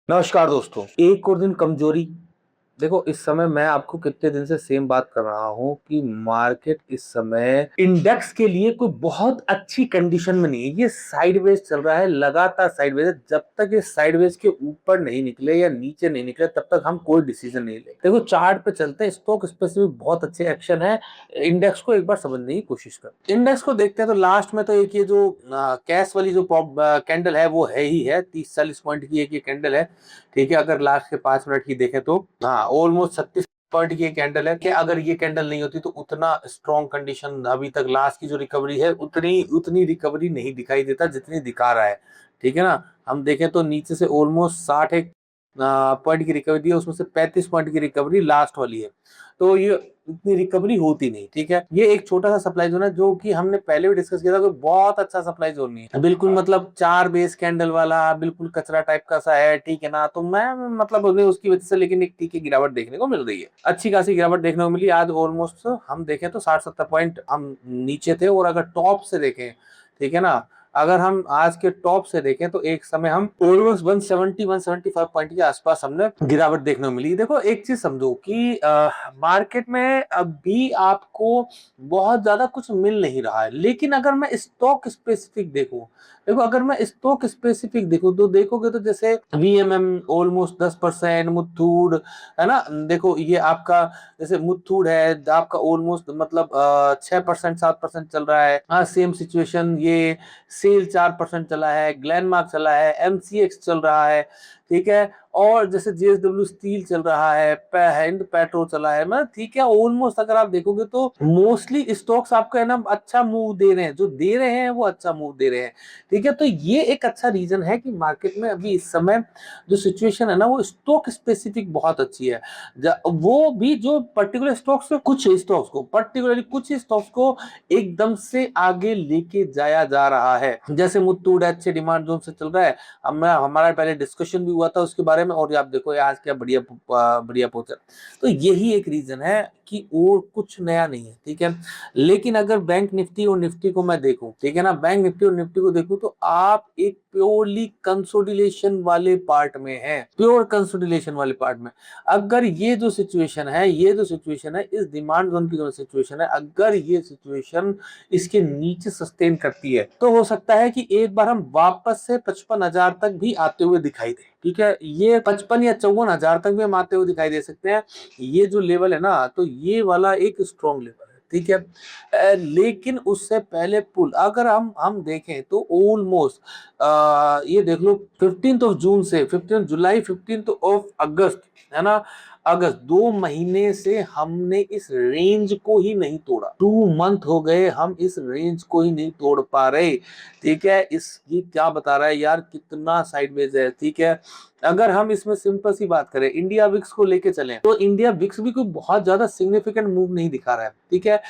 नमस्कार दोस्तों। एक और दिन कमजोरी। देखो, इस समय मैं आपको कितने दिन से सेम बात कर रहा हूं कि मार्केट इस समय इंडेक्स के लिए कोई बहुत अच्छी कंडीशन में नहीं है। ये साइडवेज चल रहा है, लगातार साइडवेज है। जब तक ये साइडवेज के ऊपर नहीं निकले या नीचे नहीं निकले तब तक हम कोई डिसीजन नहीं ले। देखो, चार्ट पे चलते हैं, स्टॉक स्पेसिफिक बहुत अच्छे एक्शन है। इंडेक्स को एक बार समझने की कोशिश कर, इंडेक्स को देखते हैं तो लास्ट में तो एक ये जो कैश वाली जो कैंडल है वो है ही है। 30-40 पॉइंट की एक ये कैंडल है। ठीक है, अगर लास्ट के 5 मिनट की देखें तो हाँ, ऑलमोस्ट 36 पॉइंट की कैंडल है कि अगर ये कैंडल नहीं होती तो उतना स्ट्रॉन्ग कंडीशन अभी तक लास्ट की जो रिकवरी है उतनी उतनी रिकवरी नहीं दिखाई देता जितनी दिखा रहा है। ठीक है ना। हम देखें तो नीचे से ऑलमोस्ट 61 पॉइंट की रिकवरी दी है, उसमें से 35 पॉइंट की रिकवरी लास्ट वाली है। तो ये इतनी रिकवरी होती नहीं। ठीक है, ये एक छोटा सा सप्लाई जोन है जो कि हमने पहले भी डिस्कस किया था कि बहुत अच्छा सप्लाई जोन नहीं है बिल्कुल, मतलब 4 बेस कैंडल वाला बिल्कुल कचरा टाइप का सा है। ठीक है ना, तो मैं मतलब उसकी वजह से लेकिन एक ठीक है गिरावट देखने को मिल रही है, अच्छी खासी गिरावट देखने को मिली। आज ऑलमोस्ट हम देखें तो 60-70 पॉइंट हम नीचे थे। और अगर टॉप से देखें, ठीक है ना, अगर हम आज के टॉप से देखें तो एक समय हम ऑलमोस्ट 170-175 पॉइंट के आसपास हमने गिरावट देखने को मिली। देखो, एक चीज समझो कि मार्केट में अभी आपको बहुत ज्यादा कुछ मिल नहीं रहा है, लेकिन अगर मैं स्टॉक स्पेसिफिक देखूं, देखो अगर मैं स्टॉक स्पेसिफिक देखूं तो देखोगे तो जैसे वीएमएम ऑलमोस्ट 10%, मुथूड है ना। देखो ये आपका जैसे मुथूड है आपका ऑलमोस्ट मतलब 6% 7% चल रहा है। हाँ, सेम सिचुएशन ये सेल 4% चला है, ग्लेनमार्क चला है, एमसीएक्स चल रहा है। ठीक है, और जैसे जेएसडब्ल्यू स्टील चल रहा है, हिंद पेट्रो चला है। मतलब ठीक है, ऑलमोस्ट अगर आप देखोगे तो मोस्टली स्टॉक्स आपको है ना अच्छा मूव दे रहे हैं, जो दे रहे हैं वो अच्छा मूव दे रहे हैं। ठीक है, तो ये एक अच्छा रीजन है कि मार्केट में अभी इस समय जो सिचुएशन है ना वो स्टॉक स्पेसिफिक बहुत अच्छी है। वो भी जो पर्टिकुलर स्टॉक्स कुछ स्टॉक्स को पर्टिकुलरली कुछ स्टॉक्स को एकदम से आगे लेके जाया जा रहा है। जैसे मुथूट अच्छे डिमांड जोन से चल रहा है। हमारा पहले डिस्कशन भी हुआ था उसके बारे में, और आप देखो आज क्या बढ़िया बढ़िया पहुंचा। तो यही एक रीजन है कि और कुछ नया नहीं है। ठीक है, लेकिन अगर बैंक निफ्टी और निफ्टी को मैं देखूं, ठीक है ना, बैंक निफ्टी और निफ्टी को देखूं तो आप एक प्योरली कंसोलिडेशन वाले पार्ट में है, प्योर कंसोलिडेशन वाले पार्ट में। अगर ये जो सिचुएशन है, ये जो सिचुएशन है इस डिमांड जोन की जो सिचुएशन है, अगर ये सिचुएशन इसके नीचे सस्टेन करती है तो हो सकता है कि एक बार हम वापस से 55,000 तक भी आते हुए दिखाई दे। ठीक है, ये 55 या 54,000 तक भी हम आते हुए दिखाई दे सकते हैं। ये जो लेवल है ना, तो ये वाला एक स्ट्रॉन्ग लेवल है। ठीक है, लेकिन उससे पहले पुल अगर हम देखें तो ऑलमोस्ट ये देख लो 15 जून से 15 जुलाई 15 अगस्त है ना, अगस्त 2 महीने से हमने इस रेंज को ही नहीं तोड़ा। 2 मंथ हो गए हम इस रेंज को ही नहीं तोड़ पा रहे। ठीक है, ये क्या बता रहा है यार, कितना साइडवेज है। ठीक है, अगर हम इसमें सिंपल सी बात करें, इंडिया विक्स को लेके चलें तो इंडिया विक्स भी कोई बहुत ज्यादा सिग्निफिकेंट मूव नहीं दिखा रहा है। ठीक है,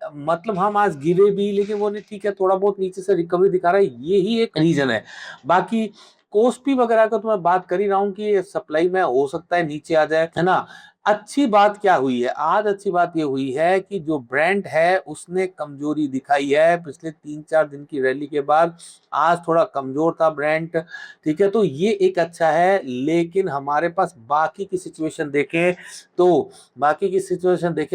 मतलब हम आज गिरे भी लेकिन वो नहीं, ठीक है, थोड़ा बहुत नीचे से रिकवरी दिखा रहा है, यही एक रीजन है। बाकी कोस्पी वगैरह का तो मैं बात कर ही रहा हूँ कि सप्लाई में हो सकता है नीचे आ जाए, है ना। अच्छी बात क्या हुई है आज, अच्छी बात ये हुई है कि जो ब्रांड है उसने कमजोरी दिखाई है पिछले 3-4 दिन की रैली के बाद। आज थोड़ा कमजोर था ब्रांड। ठीक है, तो ये एक अच्छा है, लेकिन हमारे पास बाकी की सिचुएशन देखें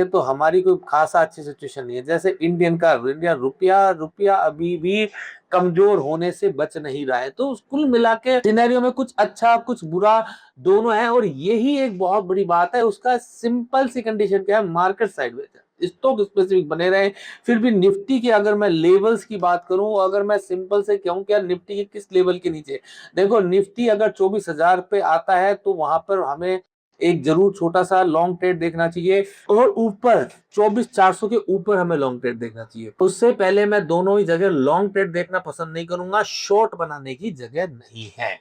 तो हमारी कोई खासा अच्छी सिचुएशन नहीं है। जैसे इंडिया रुपया रुपया अभी भी कमजोर होने से बच नहीं रहा है। तो कुल मिला के सिनेरियो में कुछ अच्छा कुछ बुरा दोनों है, और यही एक बहुत बड़ी बात है। उसका सिंपल सी कंडीशन क्या है, मार्केट साइडवेज है, स्टॉक स्पेसिफिक बने रहे। फिर भी निफ्टी की अगर मैं लेवल्स की बात करूं, अगर मैं सिंपल से कहूं क्या निफ्टी के किस लेवल के नीचे, देखो निफ्टी अगर 24,000 पे आता है तो वहां पर हमें एक जरूर छोटा सा लॉन्ग ट्रेड देखना चाहिए, और ऊपर 24,400 के ऊपर हमें लॉन्ग ट्रेड देखना चाहिए। उससे पहले मैं दोनों ही जगह लॉन्ग ट्रेड देखना पसंद नहीं करूंगा, शॉर्ट बनाने की जगह नहीं है।